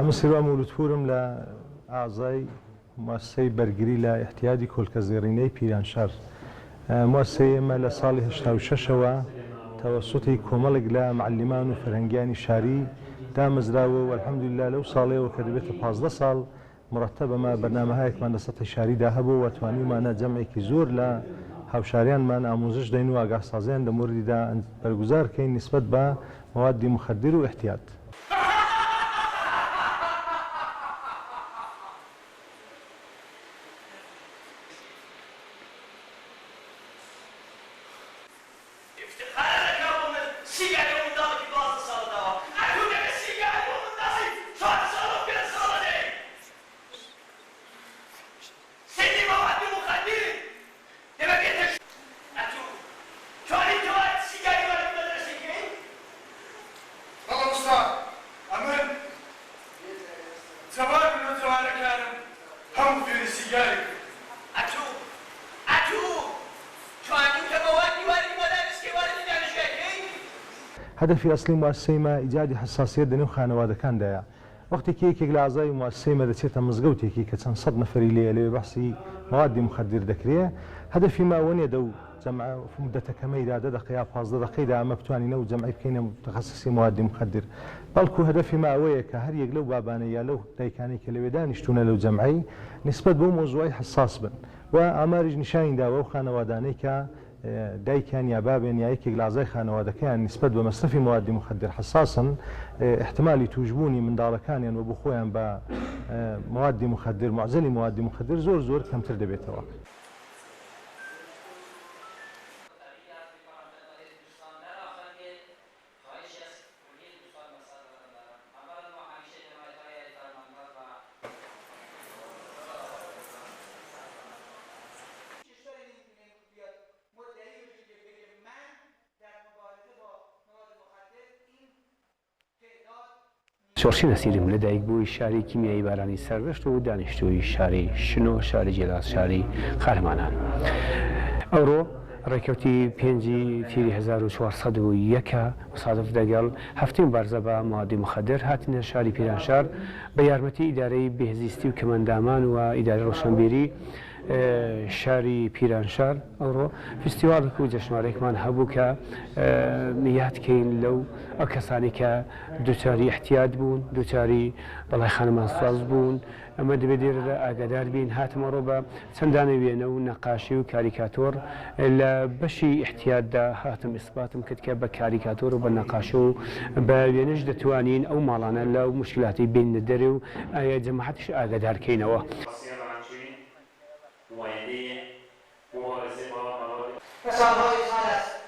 ئەمە سیروان مولودپورم لە ئازای مؤسسەی بەرگری لە ئیحتیادی کۆلکەزێڕینەی پیرانشار. مؤسسەی ئێمە لە ساڵی 86ەوە تەوەسوتی کۆمەڵێک لە معلمان و فەرهەنگیانی شاری دامەزراوە و الحەمدولله لەو ساڵەیەوە کە دەبێتە 15 ساڵ مرتبەمە بەرنامەهایەکمان لە سەتای شاریدا هەبوو و توانیمانە جەمعێکی زۆر لە هاوشاریانمان ئامۆزش دەین و ئاگاهسازیان لە موردیدا بەرگوزار کەین نسبەت بە موادی مخدر و احتیاط. هدفی ئەسلی موسسەیمە ئیجادی حساسیت لەنێو خانەوادەکاندایە. وەختێکی یەکێک لە ئاعزای موسسەیمە دەچێتە مزگەوتێکی کە چەند سەد نەفەری لێ بەحسی موادی مخدر دەکرێت، هدفی ماوە نیە دەو جەمع مدەتەکەمەیدا 10 دقیقە یا 15 دقیقەیدا ئەمە بتوانینەوە جەمعی بکەینە متەخەسیسی موادی مخدر، بەڵکو هدفی ماوەیە کە هەر یەک لەو بابانەی یا لەو دایکانەی کە لەوێ دانیشتوونە لەو جەمعی نسبەت بۆ مۆزوعی حساس بن و ئاماریش نیشانی داوە و خانەوادانەی کە دایکان یا بابێن یا یەکێک لە ئاعزای خانەوادەکەیان نسبەت بە مەصرفی موادی مخدر حساسن، احتمالی توشبوونی منداڵەکانیان و بۆ خۆیان بە موادی مخدر معزەلی موادی مخدر زۆر کەمتر دەبێتەوە. شۆڕشی نەسیرم لەدایک بووی شاری کیمیایی بارانی سەربەشت و دانیشتووی شاری شنۆ، شاری جێلاس، شاری قارمانان. ئەوڕۆ ڕێکەوتی 5 تیری 1401 مصادف دەگەڵ هەفتەی بارزە بە موادی مخدر هاتینە شاری پیرانشار بە یارمەتی ئیدارەی بێهزیستی و کەمەندامان و ئیدارەی ڕۆشنبیری شاری پیرانشار. ئەوڕۆ فستیواڵێک و جەژنوارێکمان هەبوو کە یادکەین لەو ئەو کەسانی کە دووچاری احتیاط بوون، دووچاری بەڵای خانەمانساز بوون. ئەمە دەبێت لێرە ئاگادار بین. هاتمەڕۆ بە چەندانە وێنە و نەقاشی و کاریکاتۆر لە بەشی احتیاطدا هاتم ئیسباتم کرد کە بە کاریکاتۆر و بە نەقاشە و بە وێنەش دەتوانین ئەو ماڵانە لەو مشکلاتی بین دەرێ و ئایا جەماعەتیش ئاگادارکەینەوە. حسابهای خالص